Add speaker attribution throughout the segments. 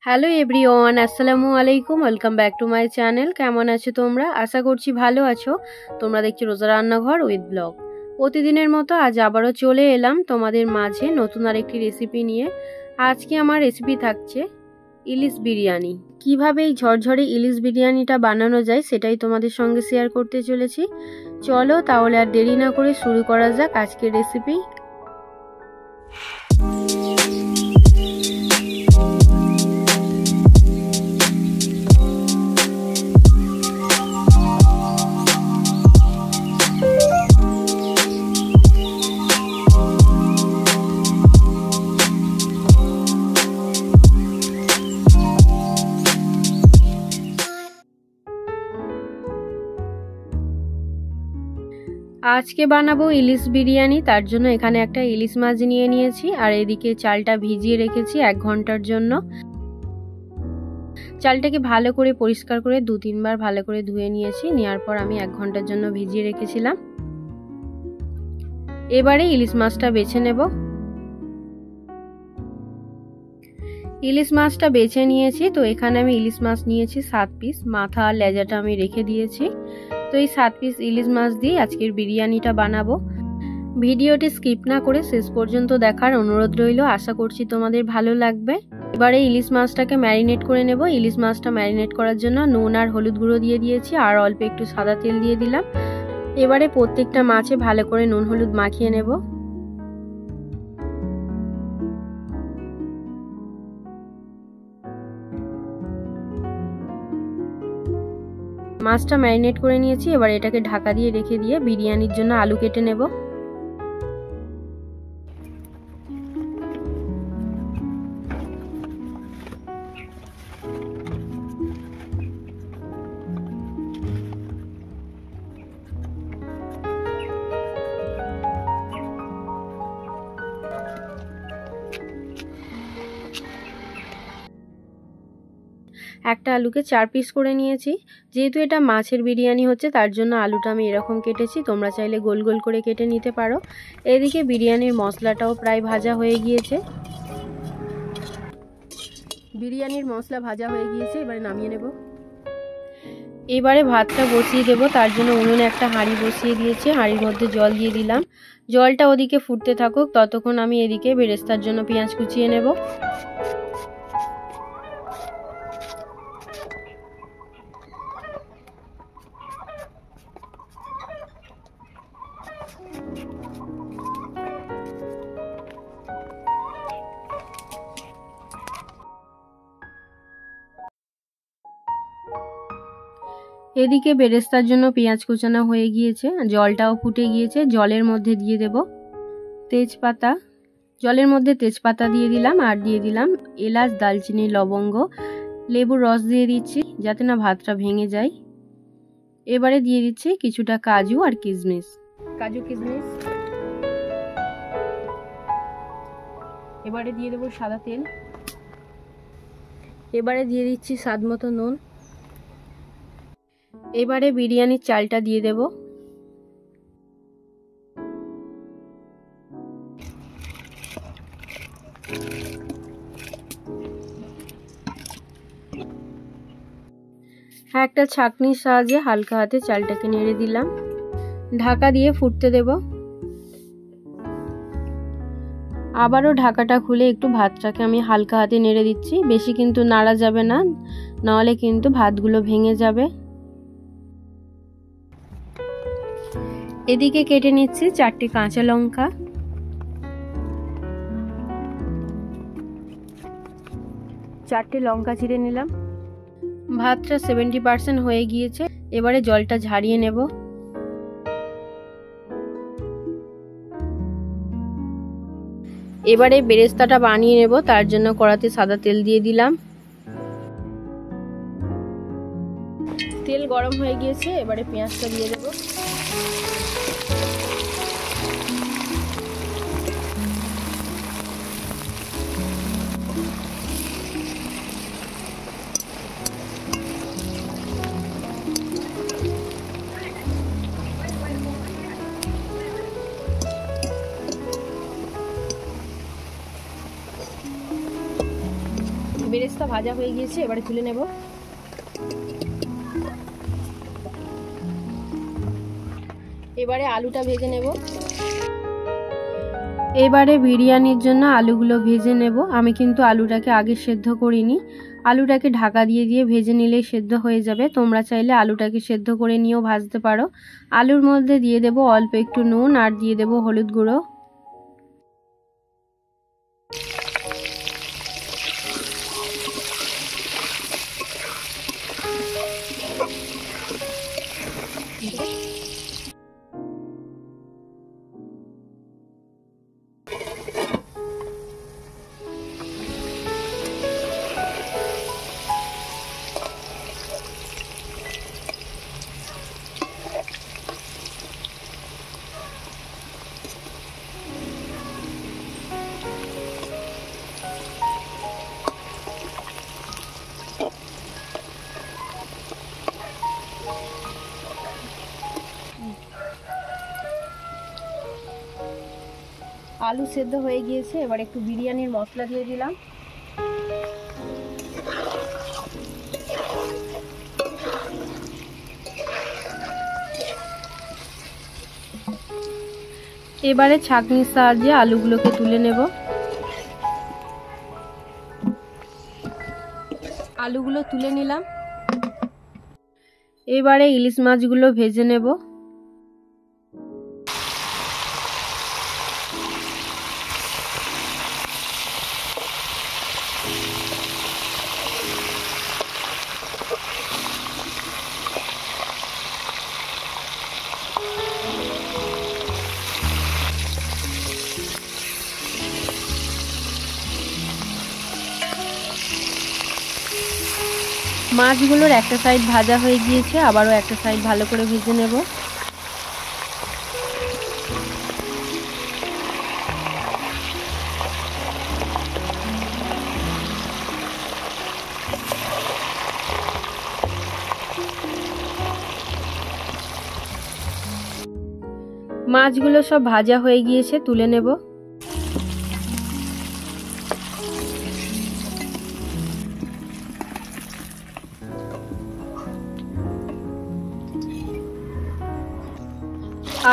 Speaker 1: Hello everyone, আসসালামু আলাইকুম। Welcome back to my channel. কেমন আছো তোমরা? আশা করছি ভালো আছো। তোমরা দেখছো রোজা রান্নাঘর উইথ ব্লগ। প্রতিদিনের মতো আজ আবারও চলে এলাম তোমাদের মাঝে নতুন আরেকটি রেসিপি নিয়ে। আজকে আমার রেসিপি থাকছে ইলিশ বিরিয়ানি। কিভাবে এই ঝরঝরে ইলিশ বিরিয়ানিটা বানানো যায় সেটাই তোমাদের সঙ্গে শেয়ার করতে চলেছি। চলো তাহলে আর দেরি না করে শুরু করা যাক আজকের রেসিপি। আজকে বানাবো ইলিশ বিরিয়ানি। তার জন্য এখানে একটা ইলিশ মাছ নিয়ে নিয়েছি আর এদিকে চালটা ভিজিয়ে রেখেছি 1 ঘন্টার জন্য। চালটাকে ভালো করে পরিষ্কার করে 2-3 বার ভালো করে ধুয়ে নিয়েছি। নেওয়ার পর আমি 1 ঘন্টার জন্য ভিজিয়ে রেখেছিলাম। এবারে ইলিশ মাছটা বেছে নেব। ইলিশ মাছটা বেছে নিয়েছি। তো এখানে আমি ইলিশ মাছ নিয়েছি 7 পিস। মাথা আর লেজাটা আমি রেখে দিয়েছি। তো এই 7 পিস ইলিশ মাছ দিয়ে আজকের বিরিয়ানিটা বানাবো। ভিডিওটি স্কিপ না করে শেষ পর্যন্ত দেখার অনুরোধ রইল। আশা করছি তোমাদের ভালো লাগবে। এবারে ইলিশ মাছটাকে ম্যারিনেট করে নেব। ইলিশ মাছটা ম্যারিনেট করার জন্য নুন আর হলুদ গুঁড়ো দিয়ে দিয়েছি আর অল্প একটু সাদা তেল দিয়ে দিলাম। এবারে প্রত্যেকটা মাছে ভালো করে নুন হলুদ মাখিয়ে নেব। মাছটা ম্যারিনেট করে নিয়েছি। এবার এটাকে ঢাকা দিয়ে রেখে দিয়ে বিরিয়ানির জন্য আলু কেটে নেব। একটা আলুকে 4 পিস করে নিয়েছি। যেহেতু এটা মাছের বিরিয়ানি হচ্ছে তার জন্য আলুটা আমি এরকম কেটেছি। তোমরা চাইলে গোল গোল করে কেটে নিতে পারো। এদিকে বিরিয়ানির মশলাটাও প্রায় ভাজা হয়ে গিয়েছে। বিরিয়ানির মশলা ভাজা হয়ে গিয়েছে, এবারে নামিয়ে নেব। এবারে ভাতটা বসিয়ে দেব। তার জন্য উনুনে একটা হাঁড়ি বসিয়ে দিয়েছি। হাঁড়ির মধ্যে জল দিয়ে দিলাম। জলটা ওদিকে ফুটতে থাকুক, ততক্ষণ আমি এদিকে বেরেস্তার জন্য পেঁয়াজ কুচিয়ে নেব। এদিকে বেরেস্তার জন্য পেঁয়াজ কুচানো হয়ে গিয়েছে, জলটাও ফুটে গিয়েছে। জলের মধ্যে দিয়ে দেব তেজপাতা। জলের মধ্যে তেজপাতা দিয়ে দিলাম আর দিয়ে দিলাম এলাচ, দালচিনি, লবঙ্গ। লেবুর রস দিয়ে দিচ্ছি যাতে না ভাতটা ভেঙে যায়। এবারে দিয়ে দিচ্ছি কিছুটা কাজু আর কিশমিশ। এবারে দিয়ে দেবো সাদা তেল। এবারে দিয়ে দিচ্ছি স্বাদ মতো নুন। এবারে বিরিয়ানির চালটা দিয়ে দেব। একটা ছাঁকনির সাহায্যে হালকা হাতে চালটাকে নেড়ে দিলাম। ঢাকা দিয়ে ফুটতে দেব। আবারও ঢাকাটা খুলে একটু ভাতটাকে আমি হালকা হাতে নেড়ে দিচ্ছি। বেশি কিন্তু নাড়া যাবে না, নাহলে কিন্তু ভাতগুলো ভেঙে যাবে। এদিকে কেটে নিচ্ছি 4টি কাঁচা লঙ্কা। চারটে লঙ্কা চিড়ে নিলাম। ভাতটা 70% হয়ে গিয়েছে। এবারে জলটা ঝারিয়ে নেব। এবারে বেরেস্তাটা বানিয়ে নেব। তার জন্য কড়াতে সাদা তেল দিয়ে দিলাম। তেল গরম হয়ে গিয়েছে। এবারে পেঁয়াজটা দিয়ে দেব। পিসটা ভাজা হয়ে গিয়েছে, এবারে তুলে নেব। এবারে আলুটা ভেজে নেব। এবারে বিরিয়ানির জন্য আলুগুলো ভেজে নেব। আমি কিন্তু আলুটাকে আগে সেদ্ধ করিনি, আলুটাকে ঢাকা দিয়ে দিয়ে ভেজে নিলেই সেদ্ধ হয়ে যাবে। তোমরা চাইলে আলুটাকে সেদ্ধ করে নিয়েও ভাজতে পারো। আলুর মধ্যে দিয়ে দেব অল্প একটু নুন আর দিয়ে দেব হলুদ গুঁড়ো। আলু সেদ্ধ হয়ে গিয়েছে, এবার একটু বিরিয়ানির মশলা দিয়ে দিলাম। এবারে ছাঁকনির সাহায্যে আলুগুলোকে তুলে নেব। আলুগুলো তুলে নিলাম। এবারে ইলিশ মাছগুলো ভেজে নেব। মাছগুলোর একটা সাইড ভাজা হয়ে গিয়েছে, আবারও একটা সাইড ভালো করে ভেজে নেব। মাছগুলো সব ভাজা হয়ে গিয়েছে, তুলে নেব।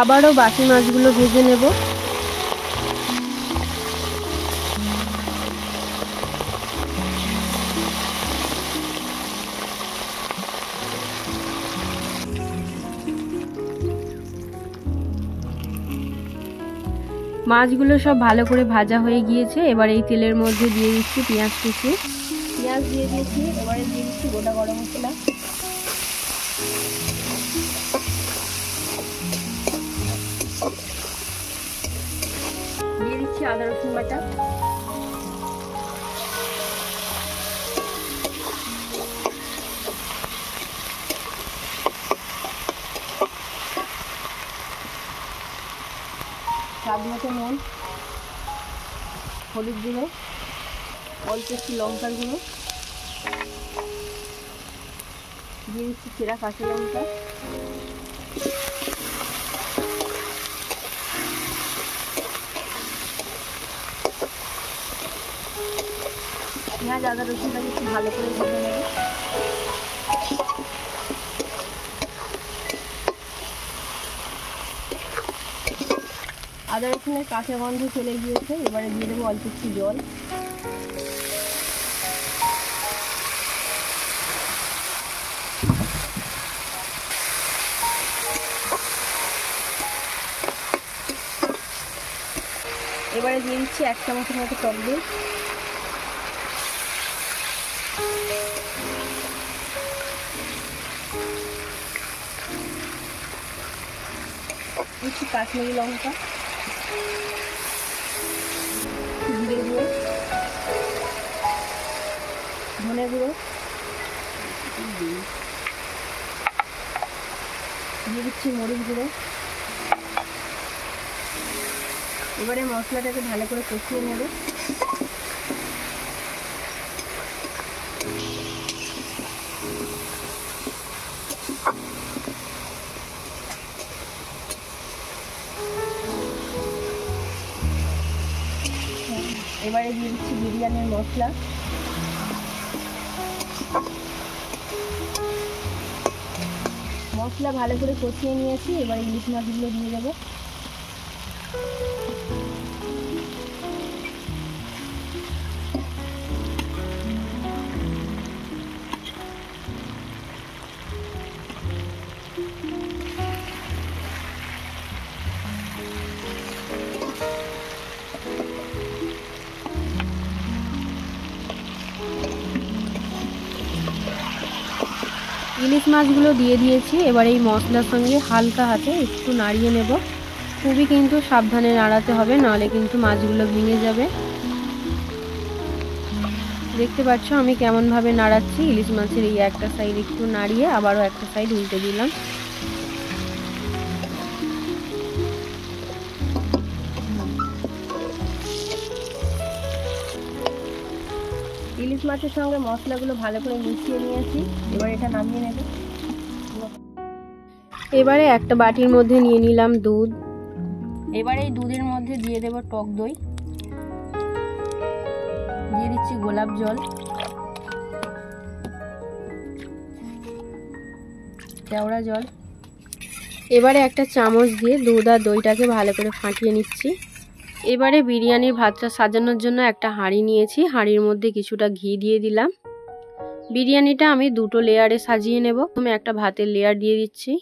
Speaker 1: আবারও বাকি মাছগুলো ভেজে নেব। মাছগুলো সব ভালো করে ভাজা হয়ে গিয়েছে, এবার এই তেলের মধ্যে দিয়ে দিচ্ছি পেঁয়াজ কুচি। পেঁয়াজ দিয়ে দিয়েছি, এবারে দিয়ে দিচ্ছি গোটা গরম মশলা, দিয়ে দিচ্ছি আদা রসুন বাটা, স্বাদ মতো নুন, হলুদ গুঁড়ো, অল্প একটু লঙ্কার গুঁড়ো, দিয়ে দিচ্ছি চেরা কাঁচা লঙ্কা, পেঁয়াজ আদা রসুনটাকে একটু ভালো করে ভেজে নেব। আদা রসুনের কাঁচা গন্ধ চলে গিয়েছে, এবারে দিয়ে দেবো অল্প একটু জল। এবারে দিয়ে দিচ্ছি 1 চামচের মতো টক দই, দিচ্ছি কাশ্মীরি লঙ্কা, জিরে গুঁড়ো, ধনে গুঁড়ো, দিয়ে দিচ্ছি মরিচ গুঁড়ো। এবারে মশলাটাকে ভালো করে কষিয়ে নেব। এবারে দিয়ে দিচ্ছি বিরিয়ানির মশলা, মশলা ভালো করে কষিয়ে নিয়েছি, এবার ইলিশ মাছগুলো দিয়ে দেবো। ইলিশ মাছগুলো দিয়ে দিয়েছি, এবার এই মশলার সঙ্গে হালকা হাতে একটু নাড়িয়ে নেব। খুবই কিন্তু সাবধানে নাড়াতে হবে, নাহলে কিন্তু মাছগুলো ভেঙে যাবে। দেখতে পাচ্ছ আমি কেমনভাবে নাড়াচ্ছি। ইলিশ মাছের এই একটা সাইড একটু নাড়িয়ে আবারও একটা সাইড উল্টে দিলাম। ইলিশ মাছের সঙ্গে মশলাগুলো ভালো করে মিশিয়ে নিয়েছি, এবার এটা নামিয়ে নেব। এবারে একটা বাটির মধ্যে নিয়ে নিলাম দুধ। এবারে এই দুধের মধ্যে দিয়ে দেব টক দই, দিয়ে দিচ্ছি গোলাপ জল, কেওড়া জল। এবারে একটা চামচ দিয়ে দুধ আর দইটাকে ভালো করে ফাটিয়ে নিচ্ছি। এবারে বিরিয়ানির ভাতটা সাজানোর জন্য একটা হাঁড়ি নিয়েছি, হাঁড়ির মধ্যে কিছুটা ঘি দিয়ে দিলাম। বিরিয়ানিটা আমি দুটো লেয়ারে সাজিয়ে নেব। আমি একটা ভাতের লেয়ার দিয়ে দিচ্ছি।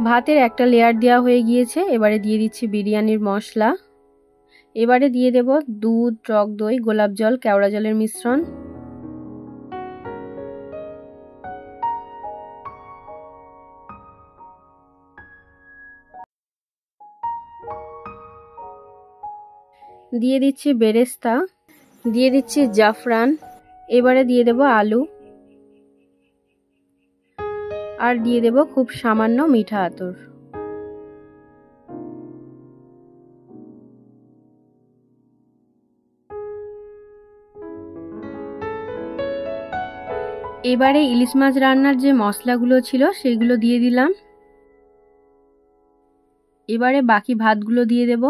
Speaker 1: ভাতের একটা লেয়ার দেওয়া হয়ে গিয়েছে, এবারে দিয়ে দিচ্ছি বিরিয়ানির মশলা। এবারে দিয়ে দেব দুধ, টক দই, গোলাপ জল, কেওড়া জলের মিশ্রণ। দিয়ে দিচ্ছি বেরেস্তা, দিয়ে দিচ্ছি জাফরান। এবারে দিয়ে দেব আলু, আর দিয়ে দেব খুব সামান্য মিঠা আতর। এবারে ইলিশ মাছ রান্নার যে মশলাগুলো ছিল সেগুলো দিয়ে দিলাম। এবারে বাকি ভাতগুলো দিয়ে দেব।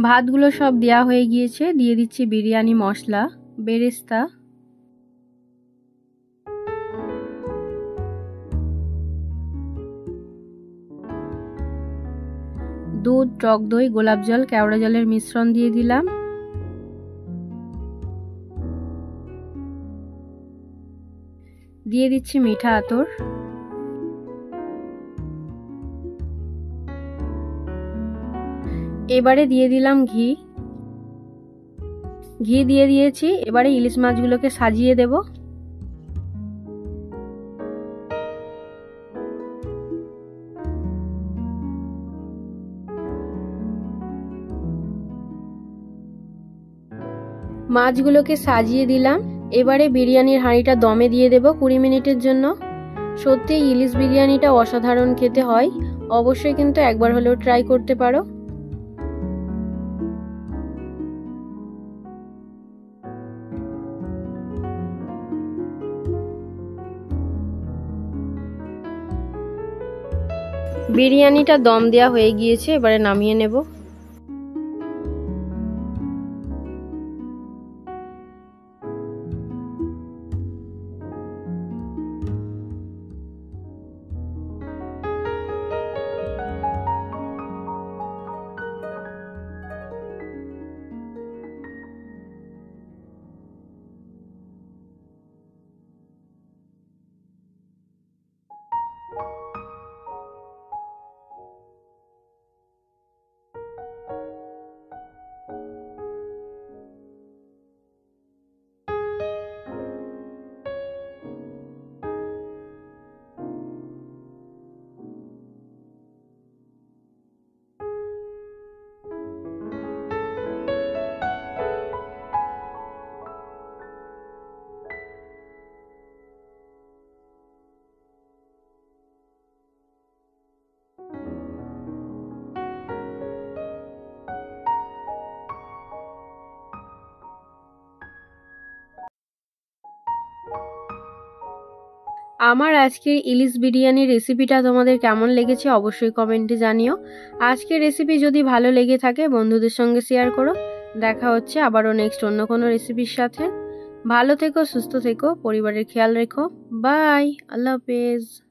Speaker 1: ভাতগুলো সব দেওয়া হয়ে গিয়েছে, দিয়ে দিচ্ছি বিরিয়ানি মশলা, বেরেস্তা, দুধ, টক দই, গোলাপ জল, কেওড়া জলের মিশ্রণ দিয়ে দিলাম। দিয়ে দিচ্ছি মিঠা আতর। এবারে দিয়ে দিলাম ঘি। ঘি দিয়ে দিয়েছি, এবারে ইলিশ মাছগুলোকে সাজিয়ে দেব। মাছগুলোকে সাজিয়ে দিলাম। এবারে বিরিয়ানির হাঁড়িটা দমে দিয়ে দেব 20 মিনিটের জন্য। সত্যি ইলিশ বিরিয়ানিটা অসাধারণ খেতে হয়, অবশ্যই কিন্তু একবার হলেও ট্রাই করতে পারো। বিরিয়ানিটা দম দেওয়া হয়ে গিয়েছে, এবারে নামিয়ে নেব। আমার আজকের ইলিশ বিরিয়ানির রেসিপিটা তোমাদের কেমন লেগেছে অবশ্যই কমেন্টে জানিও। আজকের রেসিপি যদি ভালো লেগে থাকে বন্ধুদের সঙ্গে শেয়ার করো। দেখা হচ্ছে আবারও নেক্সট অন্য কোনো রেসিপির সাথে। ভালো থেকো, সুস্থ থেকো, পরিবারের খেয়াল রেখো। বাই, আল্লাহ হাফেজ।